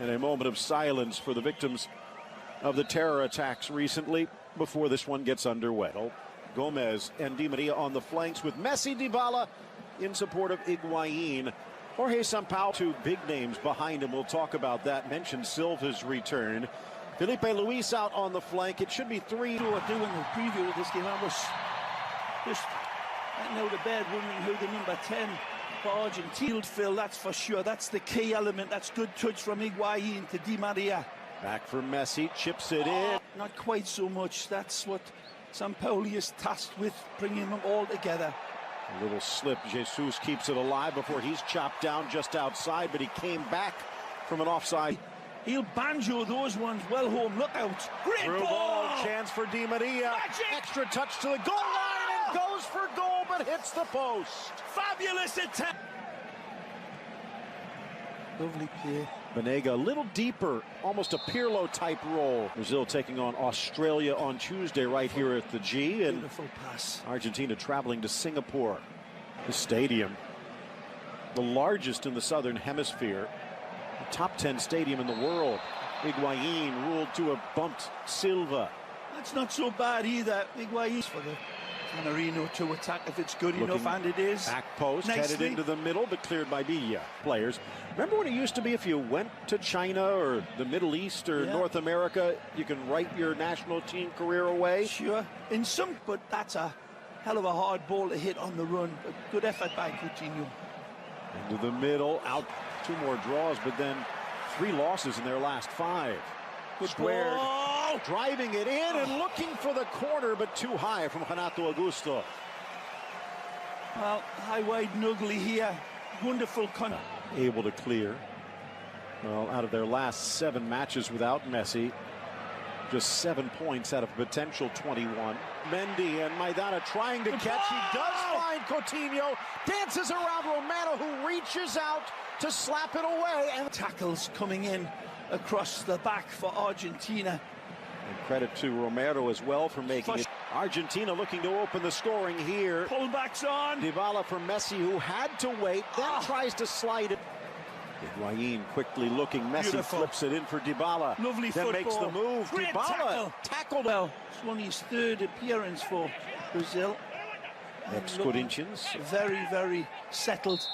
And a moment of silence for the victims of the terror attacks recently before this one gets underway. Gomez and Di Maria on the flanks with Messi, Dybala in support of Higuain. Jorge Sampaoli, two big names behind him. We'll talk about that. Mentioned Silva's return. Felipe Luis out on the flank. It should be three. Doing the preview of this game, I was just getting out of bed wondering who the number 10 for Argentina. Phil, that's for sure. That's the key element. That's good touch from Higuain to Di Maria. Back for Messi, chips it in. Not quite so much. That's what Sampaoli is tasked with, bringing them all together. A little slip. Jesus keeps it alive before he's chopped down just outside, but he came back from an offside. He'll banjo those ones well home. Look out. Great ball. Chance for Di Maria. Magic. Extra touch to the goal line and goes for goal, but hits the post. Fabulous attempt. Lovely play. Banega a little deeper, almost a Pirlo type role. Brazil taking on Australia on Tuesday right here at the G. And beautiful pass. Argentina traveling to Singapore. The stadium, the largest in the southern hemisphere. The top 10 stadium in the world. Higuain ruled to a bumped Silva. That's not so bad either. Higuain for the Canarino to attack if it's good enough, and it is. Back post, headed into the middle, but cleared by Villa. Players. Remember when it used to be if you went to China or the Middle East or North America, you can write your national team career away? Sure. In some, but that's a hell of a hard ball to hit on the run. But good effort by Coutinho. Into the middle, out 2 more draws, but then 3 losses in their last 5. Good squared. Ball. Driving it in and looking for the corner, but too high from Renato Augusto. Well, high, wide, and ugly here. Wonderful able to clear. Well, out of their last 7 matches without Messi, just 7 points out of potential 21. Mendy and Maidana trying to catch. He does find Coutinho. Dances around Romano, who reaches out to slap it away. And tackles coming in across the back for Argentina. And credit to Romero as well for making it. Argentina looking to open the scoring here. Pullbacks on. Dybala for Messi, who had to wait, then tries to slide it. Higuain quickly looking. Messi flips it in for Dybala. Lovely then football. Makes the move. Great Dybala tackled. Well, it's only his 3rd appearance for Brazil. Ex-Corinthians. Very, very settled.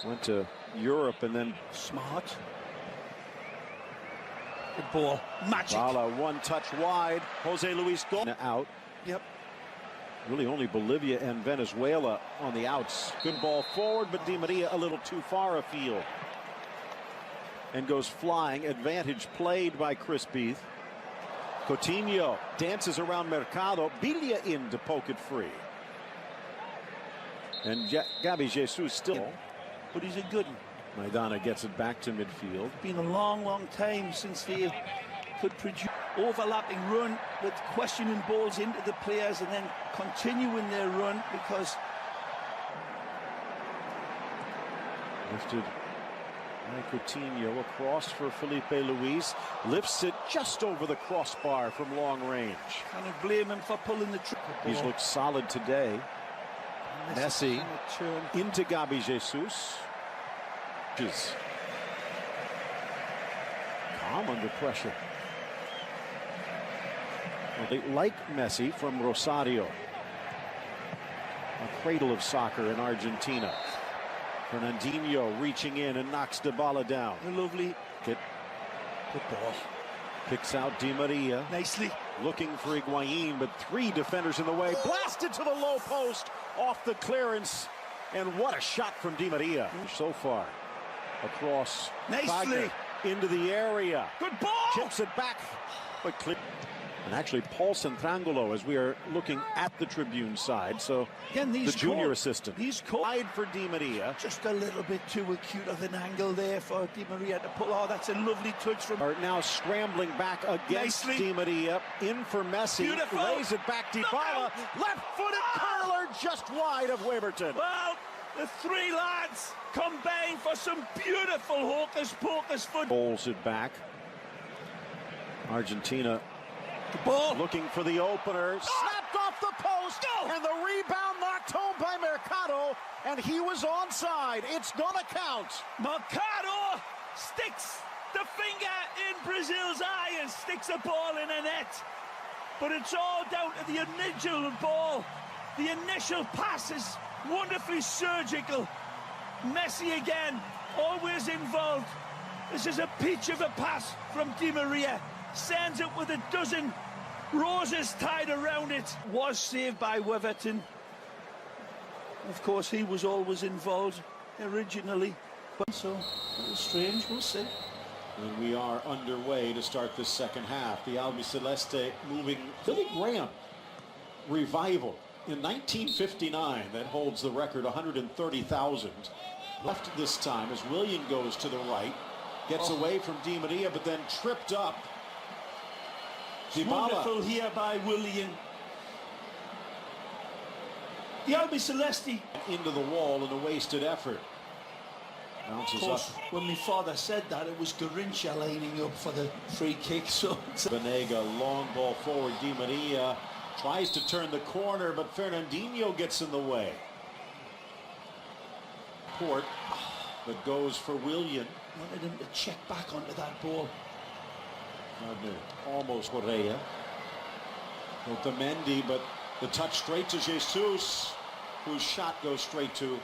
Went to Europe and then smart. Good ball. Magic. Dybala, 1 touch wide. Jose Luis goal out. Yep. Really only Bolivia and Venezuela on the outs. Good ball forward, but Di Maria a little too far afield. And goes flying. Advantage played by Chris Beath. Coutinho dances around Mercado. Villa in to poke it free. And Gabi Jesus still. But he's a good one. Maidana gets it back to midfield. It's been a long, long time since they could produce overlapping run with questioning balls into the players and then continuing their run, because lifted by Coutinho across for Felipe Luis. Lifts it just over the crossbar from long range. Kind of blame him for pulling the trigger. He's looked solid today. Messi into Gabi Jesus. Calm under pressure. Well, they like Messi from Rosario. A cradle of soccer in Argentina. Fernandinho reaching in and knocks Dybala down. Lovely. Good ball. Picks out Di Maria. Nicely. Looking for Higuain, but 3 defenders in the way. Blasted to the low post off the clearance. And what a shot from Di Maria so far. Across. Nicely. Into the area. Good ball. Chips it back. But clear. And actually, Paul Centrangulo, as we are looking at the Tribune side. So, again, the junior assistant. He's wide for Di Maria. Just a little bit too acute of an angle there for Di Maria to pull. Oh, that's a lovely touch from. Are now scrambling back against Di Maria. In for Messi. Beautiful. Lays it back. Dybala. Left-footed curler just wide of Waverton. Well, the 3 lads combine for some beautiful hocus-pocus foot. Bowls it back. Argentina the ball. Looking for the opener. Snapped off the post. post, and the rebound knocked home by Mercado, and he was onside. It's gonna count. Mercado sticks the finger in Brazil's eye and sticks a ball in a net. But it's all down to the initial ball. The initial pass is wonderfully surgical. Messi again, always involved. This is a peach of a pass from Di Maria. Sends it with a dozen roses tied around it. Was saved by Weverton. Of course, he was always involved originally. But so, a little strange, we'll see. And we are underway to start the second half. The Albiceleste moving. Billy Graham revival in 1959 that holds the record, 130,000. Left this time as Willian goes to the right, gets away from Di Maria, but then tripped up. Wonderful here by Willian. The Albiceleste into the wall in a wasted effort. Bounces up. When my father said that, it was Garincha lining up for the free kick. So Banega, long ball forward. Di Maria tries to turn the corner, but Fernandinho gets in the way. Port, but goes for Willian. Wanted him to check back onto that ball. Almost Correa. Otamendi, but the touch straight to Jesus, whose shot goes straight to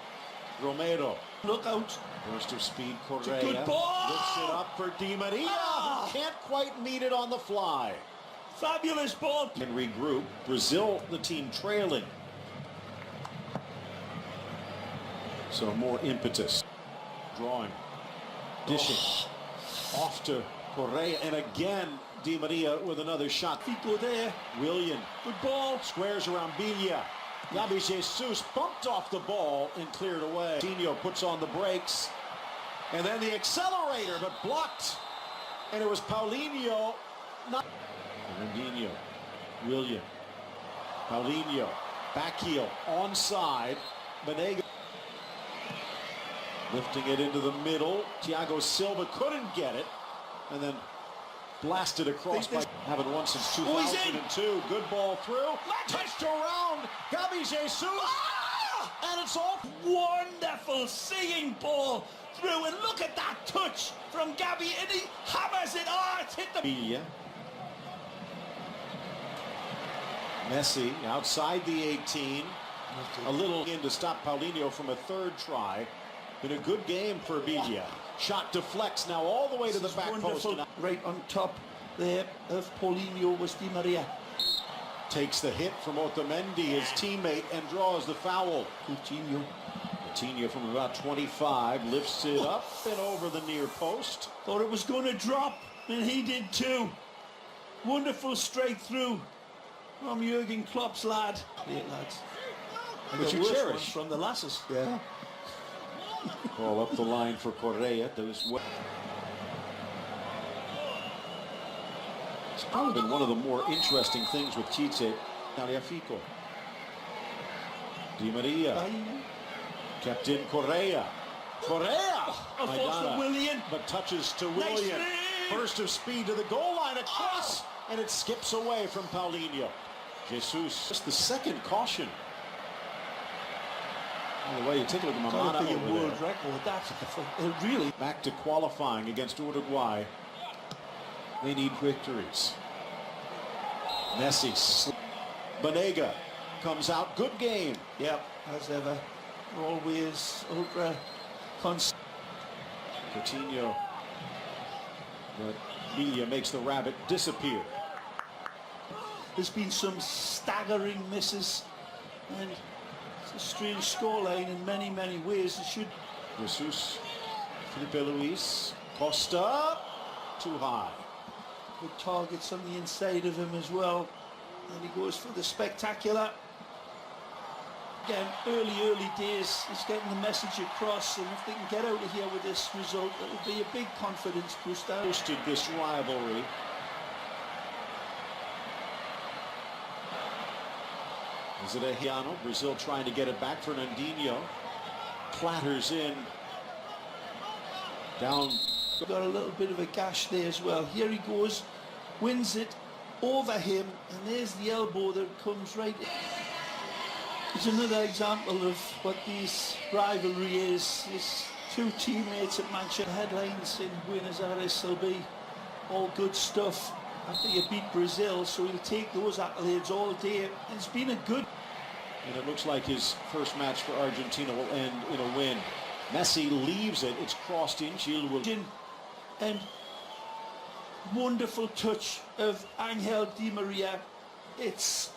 Romero. Look out. Burst of speed, Correa. Good ball. Lifts it up for Di Maria. Can't quite meet it on the fly. Fabulous ball. And regroup. Brazil, the team trailing. So more impetus. Drawing. Dishing. Off to Correa. And again, Di Maria with another shot. People there. Willian. Good ball. Squares around Villa. Gabi Jesus bumped off the ball and cleared away. Coutinho puts on the brakes. And then the accelerator, but blocked. And it was Paulinho. Fernandinho. Willian. Paulinho. Back heel. Onside. Banega. Lifting it into the middle. Thiago Silva couldn't get it. And then blasted across by having won since 2002. Good ball through. Touched around. Gabi Jesus. And it's off. Wonderful seeing ball through. And look at that touch from Gabi. And he hammers it. It's hit the... Villa. Messi outside the 18. A little in to stop Paulinho from a third try. Been a good game for Villa. Shot deflects now all the way to the back post. Right on top there of Paulinho was Di Maria. Takes the hit from Otamendi, his teammate, and draws the foul. Coutinho from about 25 lifts it up and over the near post. Thought it was going to drop, and he did too. Wonderful straight through from Jurgen Klopp's lad. Great lads. And which the you worst cherish. ones from the lasses. Yeah. Ball up the line for Correa. It's probably been one of the more interesting things with Chiche. Taliafico. Di Maria. Kept in Correa. Correa! Willian. But touches to Willian. Burst of speed to the goal line across. And it skips away from Paulinho. Jesus. Just the second caution. The way you take a look at Mamana over world there. record. That's really Back to qualifying against Uruguay. They need victories. Messi. Banega comes out. Good game. Yep, as ever. Always ultra Coutinho. But Villa makes the rabbit disappear. There's been some staggering misses, and it's a strange scoreline in many, many ways. It should. Jesus, Felipe Luis, Costa, too high. Good targets on the inside of him as well. And he goes for the spectacular. Again, early days. He's getting the message across, and if they can get out of here with this result, it'll be a big confidence booster. Boosted this rivalry. Is it Ejiano? Brazil trying to get it back. Fernandinho clatters in. Down. Got a little bit of a gash there as well. Here he goes, wins it over him, and there's the elbow that comes right in. It's another example of what this rivalry is. It's two teammates at Manchester. Headlines in Buenos Aires will be all good stuff after you beat Brazil, so he'll take those accolades all day. It's been a good... And it looks like his first match for Argentina will end in a win. Messi leaves it. It's crossed in. Gil will... And wonderful touch of Angel Di Maria. It's